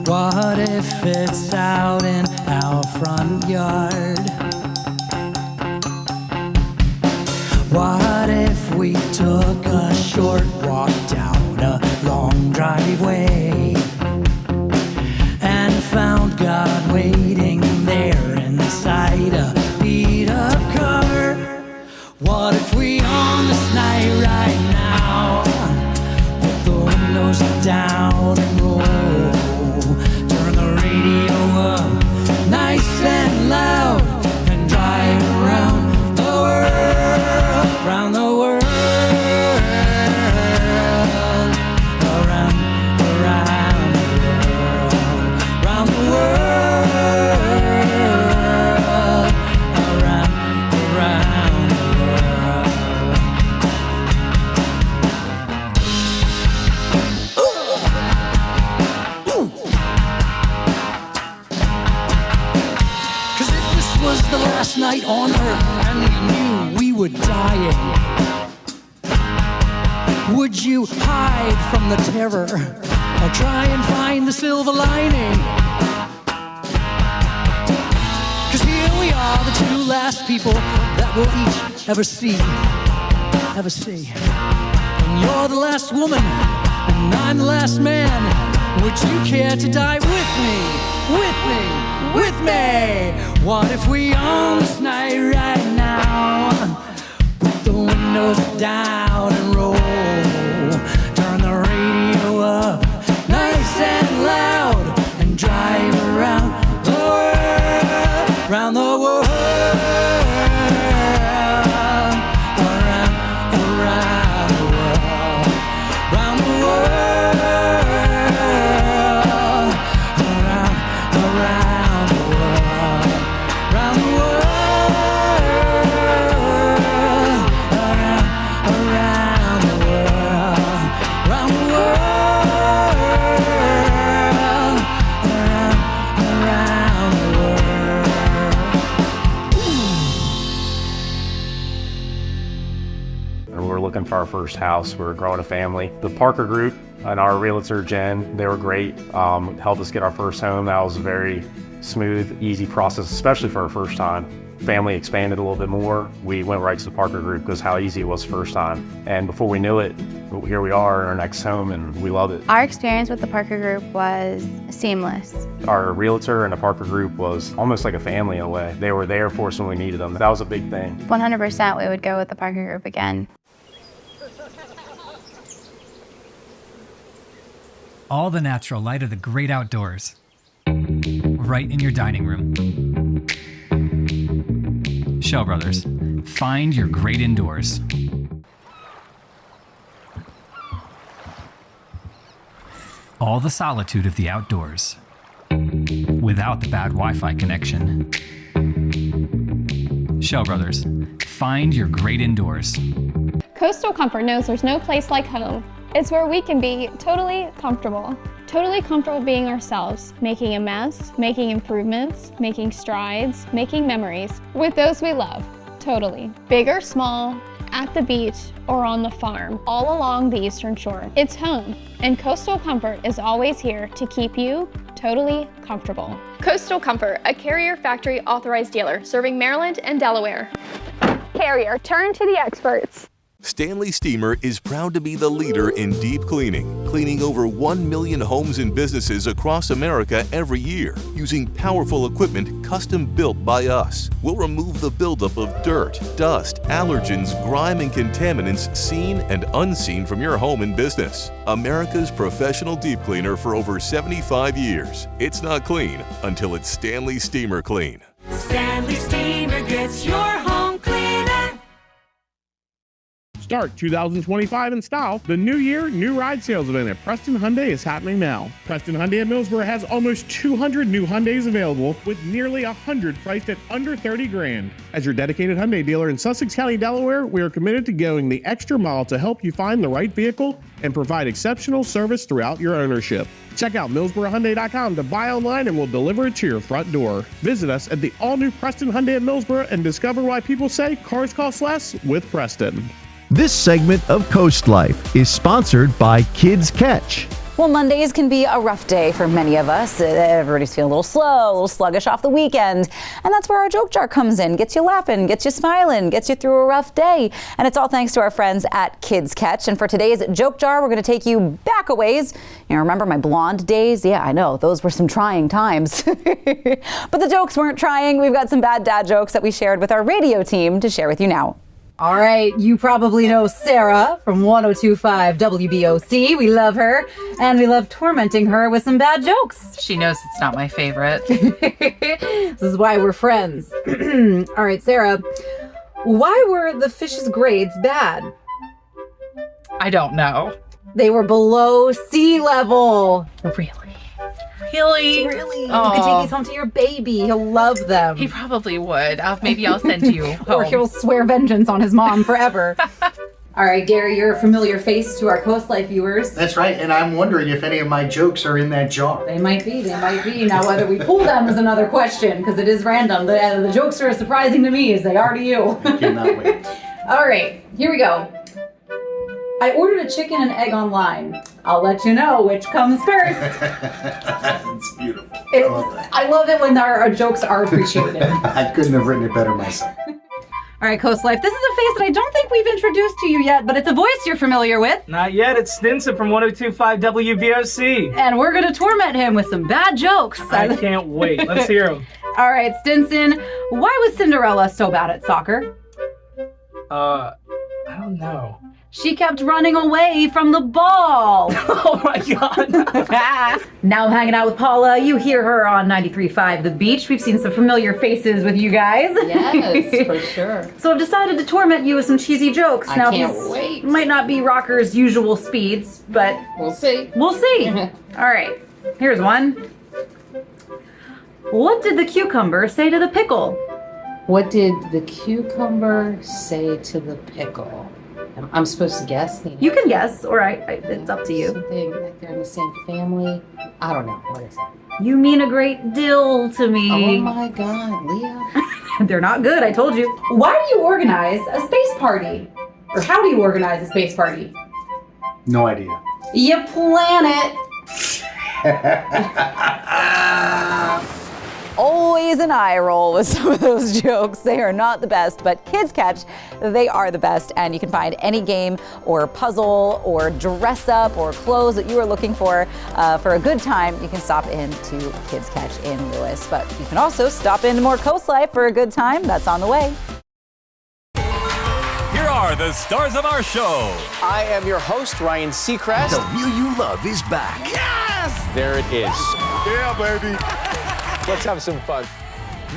What if it's out in our front yard? What if we took a short walk down a long driveway and found God waiting there inside a beat-up car? What if we on this night right now put the windows down and roll, turn the radio up nice and loud and drive around the world, around the world, around the world, around the world, around the was the last night on earth and we knew we were dying, would you hide from the terror or try and find the silver lining? 'Cause here we are, the two last people that we'll each ever see. And you're the last woman and I'm the last man. Would you care to die with me? With me? What if we on this night right now put the windows down and roll, turn the radio up nice and loud and drive around the world, around the world, around the world, around the world, around the world. Looking for our first house. We're growing a family. The Parker Group and our realtor Jen, they were great. Helped us get our first home. That was a very smooth, easy process, especially for our first time. Family expanded a little bit more. We went right to the Parker Group because how easy it was first time. And before we knew it, here we are in our next home and we love it. Our experience with the Parker Group was seamless. Our realtor and the Parker Group was almost like a family in a way. They were there for us when we needed them. That was a big thing. 100% we would go with the Parker Group again. All the natural light of the great outdoors, right in your dining room. Shell Brothers, find your great indoors. All the solitude of the outdoors, without the bad Wi-Fi connection. Shell Brothers, find your great indoors. Coastal Comfort knows there's no place like home. It's where we can be totally comfortable being ourselves, making a mess, making improvements, making strides, making memories with those we love, totally. Big or small, at the beach or on the farm, all along the Eastern Shore. It's home, and Coastal Comfort is always here to keep you totally comfortable. Coastal Comfort, a Carrier Factory authorized dealer serving Maryland and Delaware. Carrier, turn to the experts. Stanley Steamer is proud to be the leader in deep cleaning, cleaning over 1 million homes and businesses across America every year, using powerful equipment custom built by us. We'll remove the buildup of dirt, dust, allergens, grime, and contaminants seen and unseen from your home and business. America's professional deep cleaner for over 75 years. It's not clean until it's Stanley Steamer Clean. Stanley Steamer gets your home cleaner. Start 2025 in style. The New Year, New Ride sales event at Preston Hyundai is happening now. Preston Hyundai at Millsboro has almost 200 new Hyundais available, with nearly 100 priced at under 30 grand. As your dedicated Hyundai dealer in Sussex County, Delaware, we are committed to going the extra mile to help you find the right vehicle and provide exceptional service throughout your ownership. Check out MillsboroHyundai.com to buy online and we'll deliver it to your front door. Visit us at the all-new Preston Hyundai at Millsboro and discover why people say cars cost less with Preston. This segment of CoastLife is sponsored by Kids Catch. Well, Mondays can be a rough day for many of us. Everybody's feeling a little slow, a little sluggish off the weekend. And that's where our joke jar comes in. Gets you laughing, gets you smiling, gets you through a rough day. And it's all thanks to our friends at Kids Catch. And for today's joke jar, we're going to take you back a ways. You know, remember my blonde days? Yeah, I know. Those were some trying times. But the jokes weren't trying. We've got some bad dad jokes that we shared with our radio team to share with you now. All right, you probably know Sarah from 102.5 WBOC. We love her, and we love tormenting her with some bad jokes. She knows it's not my favorite. This is why we're friends. All right, Sarah, why were the fish's grades bad? I don't know. They were below sea level. Really? Really? Oh. You can take these home to your baby. He'll love them. He probably would. Maybe I'll send you home. Or he'll swear vengeance on his mom forever. All right, Gary, you're a familiar face to our CoastLife viewers. That's right, and I'm wondering if any of my jokes are in that jar. They might be. Now, whether we pull them is another question, because it is random. The jokes are as surprising to me as they are to you. I cannot wait. All right, here we go. I ordered a chicken and egg online. I'll let you know which comes first. It's beautiful. I love it when our jokes are appreciated. I couldn't have written it better myself. All right, CoastLife, this is a face that I don't think we've introduced to you yet, but it's a voice you're familiar with. Not yet. It's Stinson from 102.5 WBOC. And we're going to torment him with some bad jokes. I can't wait. Let's hear them. All right, Stinson, why was Cinderella so bad at soccer? I don't know. She kept running away from the ball. Oh my God. Now I'm hanging out with Paula. You hear her on 93.5 The Beach. We've seen some familiar faces with you guys. Yes, for sure. So I've decided to torment you with some cheesy jokes. I now, can't wait. Might not be Rocker's usual speeds, but we'll see. We'll see. All right, here's one. What did the cucumber say to the pickle? What did the cucumber say to the pickle? I'm supposed to guess? You can guess, or it's up to you. Something like they're in the same family. I don't know. What is it? You mean a great deal to me. Oh my God, Leah. They're not good, I told you. Why do you organize a space party? Or how do you organize a space party? No idea. You plan it. Always an eye roll with some of those jokes. They are not the best, but Kids Catch, they are the best. And you can find any game or puzzle or dress up or clothes that you are looking for a good time. You can stop in to Kids Catch in Lewis. But you can also stop into more CoastLife for a good time. That's on the way. Here are the stars of our show. I am your host, Ryan Seacrest. The Wheel You Love is back. Yes! There it is. Yeah, baby. Let's have some fun.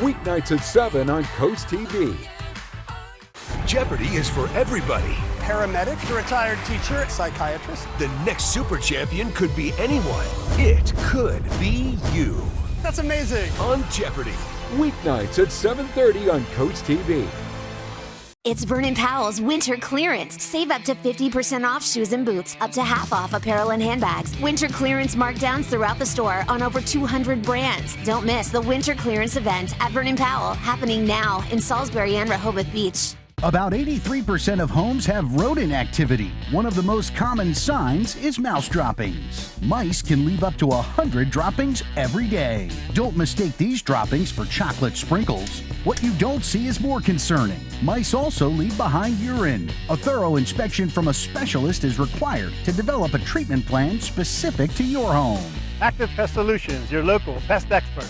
Weeknights at 7 on CoastTV. Jeopardy is for everybody. Paramedic, a retired teacher, psychiatrist. The next super champion could be anyone. It could be you. That's amazing. On Jeopardy. Weeknights at 7:30 on CoastTV. It's Vernon Powell's winter clearance. Save up to 50% off shoes and boots, up to half off apparel and handbags. Winter clearance markdowns throughout the store on over 200 brands. Don't miss the winter clearance event at Vernon Powell, happening now in Salisbury and Rehoboth Beach. About 83% of homes have rodent activity. One of the most common signs is mouse droppings. Mice can leave up to 100 droppings every day. Don't mistake these droppings for chocolate sprinkles. What you don't see is more concerning. Mice also leave behind urine. A thorough inspection from a specialist is required to develop a treatment plan specific to your home. Active Pest Solutions, your local pest expert.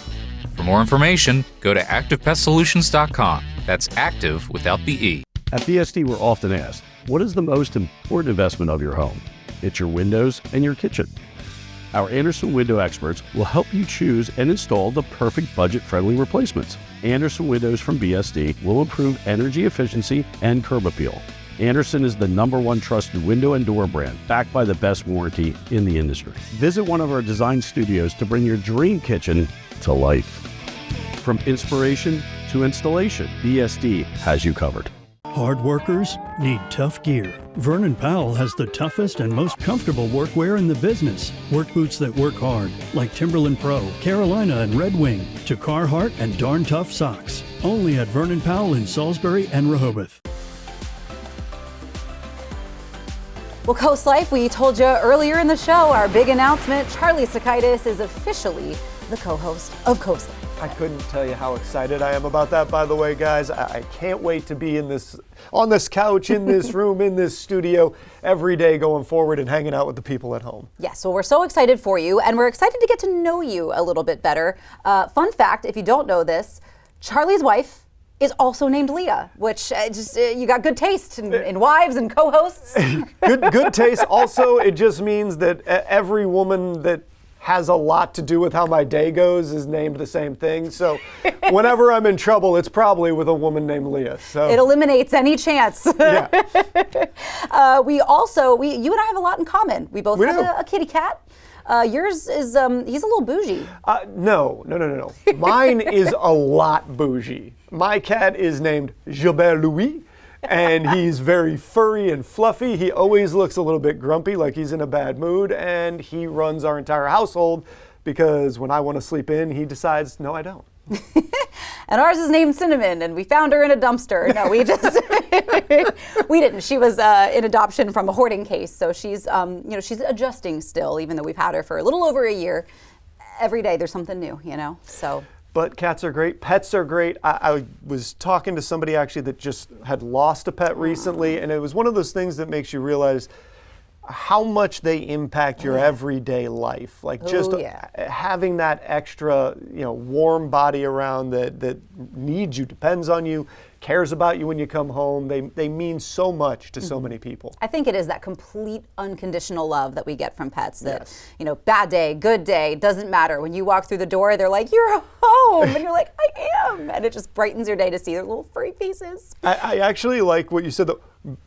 For more information, go to activepestsolutions.com. That's active without the E. At BSD, we're often asked, what is the most important investment of your home? It's your windows and your kitchen. Our Anderson window experts will help you choose and install the perfect budget-friendly replacements. Anderson windows from BSD will improve energy efficiency and curb appeal. Anderson is the #1 trusted window and door brand, backed by the best warranty in the industry. Visit one of our design studios to bring your dream kitchen to life. From inspiration to installation, BSD has you covered. Hard workers need tough gear. Vernon Powell has the toughest and most comfortable workwear in the business. Work boots that work hard, like Timberland Pro, Carolina, and Red Wing, to Carhartt and Darn Tough socks. Only at Vernon Powell in Salisbury and Rehoboth. Well, CoastLife, we told you earlier in the show, our big announcement, Charlie Sokaitis is officially the co-host of CoastLife. I couldn't tell you how excited I am about that, by the way, guys. I can't wait to be on this couch, in this room, in this studio every day going forward and hanging out with the people at home. Yes, well, we're so excited for you, and we're excited to get to know you a little bit better. Fun fact, if you don't know this, Charlie's wife is also named Leah, which you got good taste in wives and co-hosts. good taste. Also, it just means that every woman that has a lot to do with how my day goes is named the same thing. So whenever I'm in trouble, it's probably with a woman named Leah. So it eliminates any chance. Yeah. You and I have a lot in common. We both have a kitty cat. Yours is, he's a little bougie. No. Mine is a lot bougie. My cat is named Gilbert Louis, and he's very furry and fluffy. He always looks a little bit grumpy, like he's in a bad mood, and he runs our entire household because when I want to sleep in, he decides, no, I don't. And ours is named Cinnamon, and we found her in a dumpster. No, we didn't. She was in adoption from a hoarding case, so she's adjusting still, even though we've had her for a little over a year. Every day there's something new, so. But cats are great. Pets are great. I was talking to somebody actually that just had lost a pet recently, and it was one of those things that makes you realize how much they impact your everyday life. Like having that extra, warm body around that needs you, depends on you, cares about you when you come home. They mean so much to so many people. I think it is that complete unconditional love that we get from pets that, bad day, good day, doesn't matter. When you walk through the door, they're like, you're home. And you're like, I am. And it just brightens your day to see their little furry faces. I actually like what you said.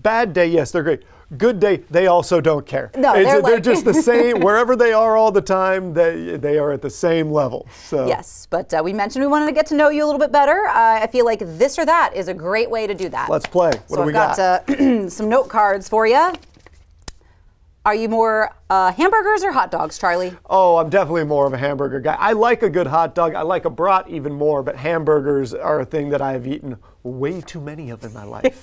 Bad day, yes, they're great. Good day, they also don't care. No, they're just the same. Wherever they are all the time, they are at the same level. So. Yes, but we mentioned we wanted to get to know you a little bit better. I feel like this or that is a great way to do that. Let's play. What do we got? Got some note cards for you. Are you more hamburgers or hot dogs, Charlie? Oh, I'm definitely more of a hamburger guy. I like a good hot dog. I like a brat even more, but hamburgers are a thing that I have eaten way too many of in my life.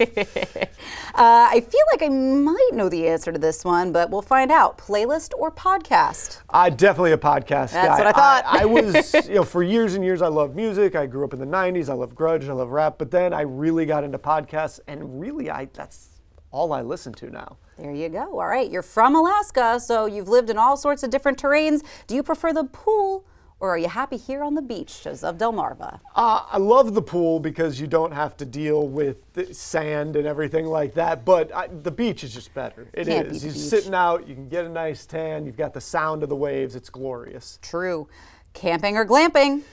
I feel like I might know the answer to this one, but we'll find out. Playlist or podcast? Definitely a podcast guy. That's what I thought. I was, for years and years, I loved music. I grew up in the 90s. I love grunge. I love rap. But then I really got into podcasts, and really, that's all I listen to now. There you go. All right. You're from Alaska, so you've lived in all sorts of different terrains. Do you prefer the pool, or are you happy here on the beaches of Delmarva? I love the pool because you don't have to deal with the sand and everything like that, but the beach is just better. It is. You're sitting out, you can get a nice tan, you've got the sound of the waves, it's glorious. True. Camping or glamping?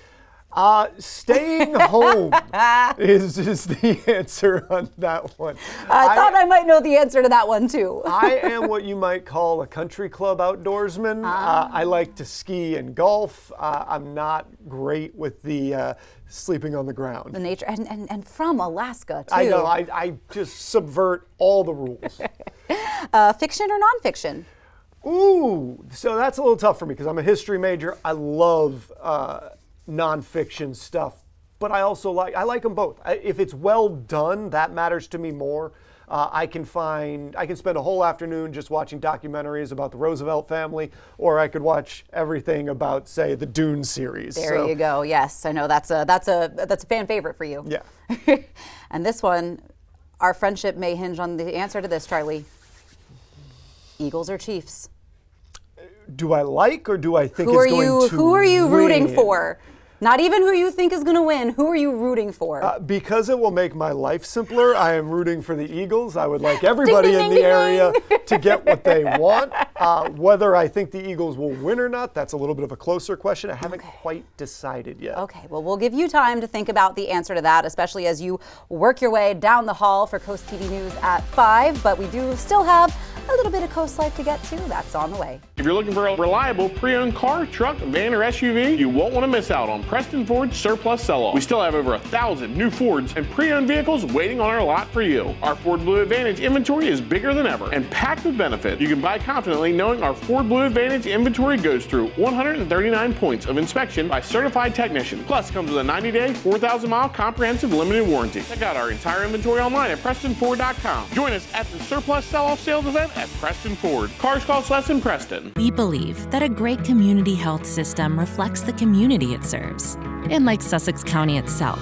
Staying home is the answer on that one. I thought I might know the answer to that one too. I am what you might call a country club outdoorsman. I like to ski and golf. I'm not great with the sleeping on the ground. The nature, and from Alaska too. I know, I just subvert all the rules. Fiction or nonfiction? Ooh, so that's a little tough for me because I'm a history major. I love nonfiction stuff, but I also like them both. If it's well done, that matters to me more. I can spend a whole afternoon just watching documentaries about the Roosevelt family, or I could watch everything about, say, the Dune series. There you go. Yes, I know that's a fan favorite for you. Yeah. And this one, our friendship may hinge on the answer to this, Charlie. Eagles or Chiefs? Do I like or do I think it's going to Who are you rooting win? for? Not even who you think is going to win. Who are you rooting for? Because it will make my life simpler, I am rooting for the Eagles. I would like everybody in the area to get what they want. Whether I think the Eagles will win or not, that's a little bit of a closer question. I haven't quite decided yet. Okay, well, we'll give you time to think about the answer to that, especially as you work your way down the hall for Coast TV News at 5. But we do still have a little bit of CoastLife to get to. That's on the way. If you're looking for a reliable pre-owned car, truck, van, or SUV, you won't want to miss out on Preston Ford's Surplus Sell-Off. We still have over 1,000 new Fords and pre-owned vehicles waiting on our lot for you. Our Ford Blue Advantage inventory is bigger than ever and packed with benefits. You can buy confidently knowing our Ford Blue Advantage inventory goes through 139 points of inspection by certified technicians. Plus comes with a 90-day, 4,000-mile comprehensive limited warranty. Check out our entire inventory online at PrestonFord.com. Join us at the Surplus Sell-Off sales event at Preston Ford. Cars cost less in Preston. We believe that a great community health system reflects the community it serves. And like Sussex County itself,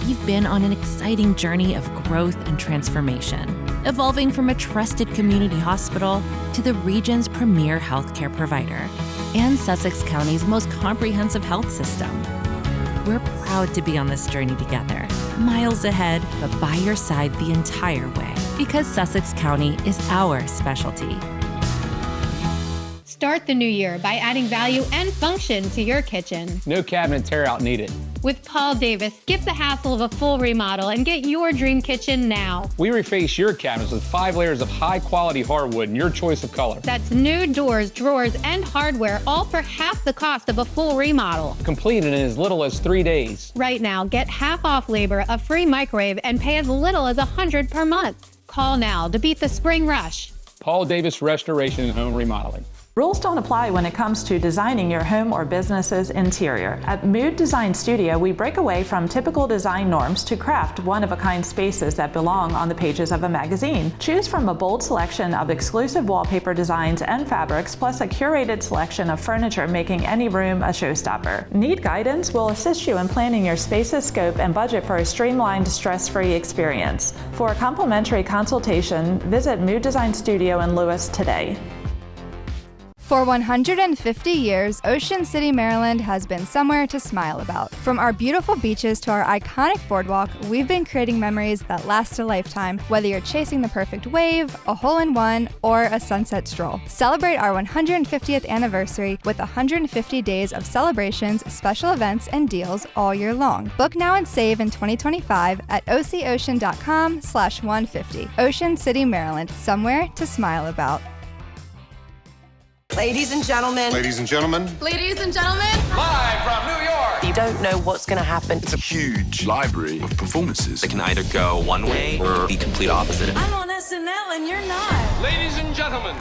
we've been on an exciting journey of growth and transformation, evolving from a trusted community hospital to the region's premier healthcare provider and Sussex County's most comprehensive health system. We're proud to be on this journey together, miles ahead, but by your side the entire way, because Sussex County is our specialty. Start the new year by adding value and function to your kitchen. No cabinet tear-out needed. With Paul Davis, skip the hassle of a full remodel and get your dream kitchen now. We reface your cabinets with 5 layers of high-quality hardwood in your choice of color. That's new doors, drawers, and hardware, all for half the cost of a full remodel. Completed in as little as 3 days. Right now, get half off labor, a free microwave, and pay as little as $100 per month. Call now to beat the spring rush. Paul Davis Restoration and Home Remodeling. Rules don't apply when it comes to designing your home or business's interior. At Mood Design Studio, we break away from typical design norms to craft one-of-a-kind spaces that belong on the pages of a magazine. Choose from a bold selection of exclusive wallpaper designs and fabrics, plus a curated selection of furniture, making any room a showstopper. Need guidance? We'll assist you in planning your space's scope and budget for a streamlined, stress-free experience. For a complimentary consultation, visit Mood Design Studio in Lewis today. For 150 years, Ocean City, Maryland has been somewhere to smile about. From our beautiful beaches to our iconic boardwalk, we've been creating memories that last a lifetime, whether you're chasing the perfect wave, a hole-in-one, or a sunset stroll. Celebrate our 150th anniversary with 150 days of celebrations, special events, and deals all year long. Book now and save in 2025 at ococean.com/150. Ocean City, Maryland, somewhere to smile about. Ladies and gentlemen. Ladies and gentlemen. Ladies and gentlemen. Live from New York. You don't know what's going to happen. It's a huge library of performances. It can either go one way or the complete opposite. I'm on SNL and you're not. Ladies and gentlemen.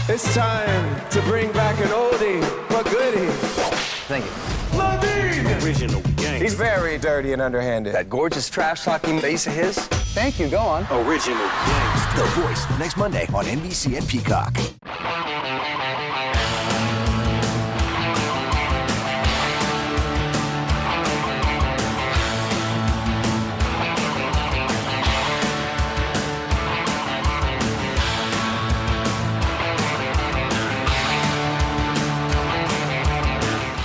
It's time to bring back an oldie but goodie. Thank you. Original gang. He's very dirty and underhanded. That gorgeous trash-talking bass of his. Thank you, go on. Original gang. The Voice, next Monday on NBC and Peacock.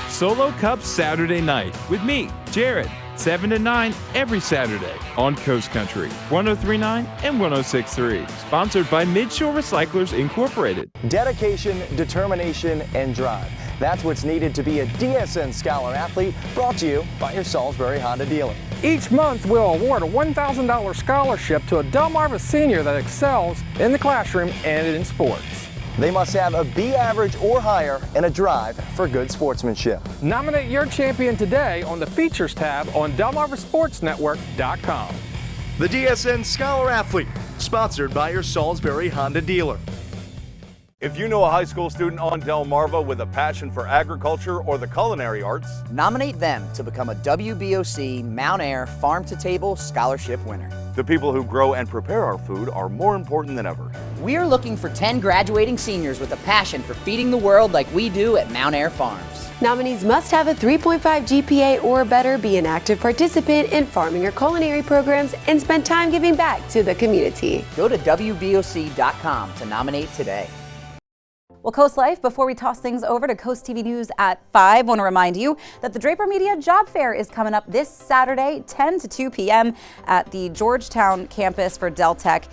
Solo Cup Saturday night with me, Jared, 7 to 9 every Saturday on Coast Country, 103.9 and 106.3. Sponsored by Midshore Recyclers Incorporated. Dedication, determination, and drive. That's what's needed to be a DSN Scholar Athlete, brought to you by your Salisbury Honda dealer. Each month, we'll award a $1,000 scholarship to a Delmarva senior that excels in the classroom and in sports. They must have a B average or higher and a drive for good sportsmanship. Nominate your champion today on the Features tab on DelmarvaSportsNetwork.com. The DSN Scholar Athlete, sponsored by your Salisbury Honda dealer. If you know a high school student on Delmarva with a passion for agriculture or the culinary arts, nominate them to become a WBOC Mount Air Farm to Table Scholarship winner. The people who grow and prepare our food are more important than ever. We are looking for 10 graduating seniors with a passion for feeding the world like we do at Mount Air Farms. Nominees must have a 3.5 GPA or better, be an active participant in farming or culinary programs, and spend time giving back to the community. Go to WBOC.com to nominate today. Well, CoastLife, before we toss things over to Coast TV News at 5, I want to remind you that the Draper Media Job Fair is coming up this Saturday, 10 to 2 p.m. at the Georgetown campus for Del Tech.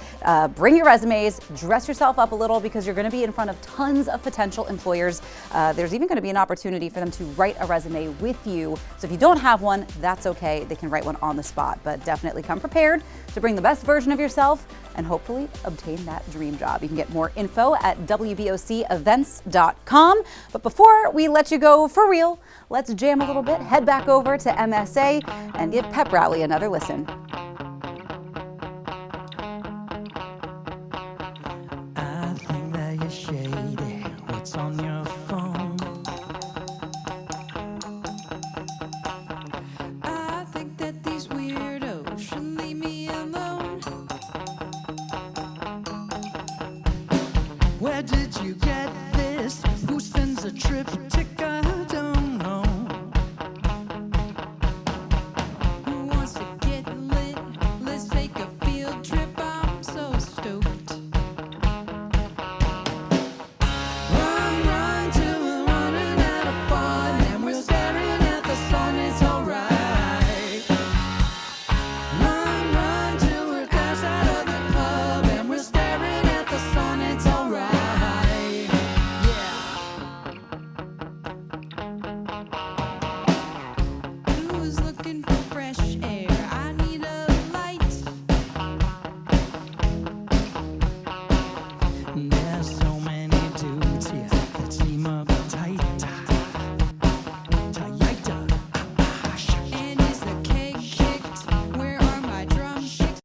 Bring your resumes, dress yourself up a little because you're going to be in front of tons of potential employers. There's even going to be an opportunity for them to write a resume with you. So if you don't have one, that's okay. They can write one on the spot, but definitely come prepared to bring the best version of yourself and hopefully obtain that dream job. You can get more info at WBOCevents.com. But before we let you go for real, let's jam a little bit, head back over to MSA and give Pep Rally another listen.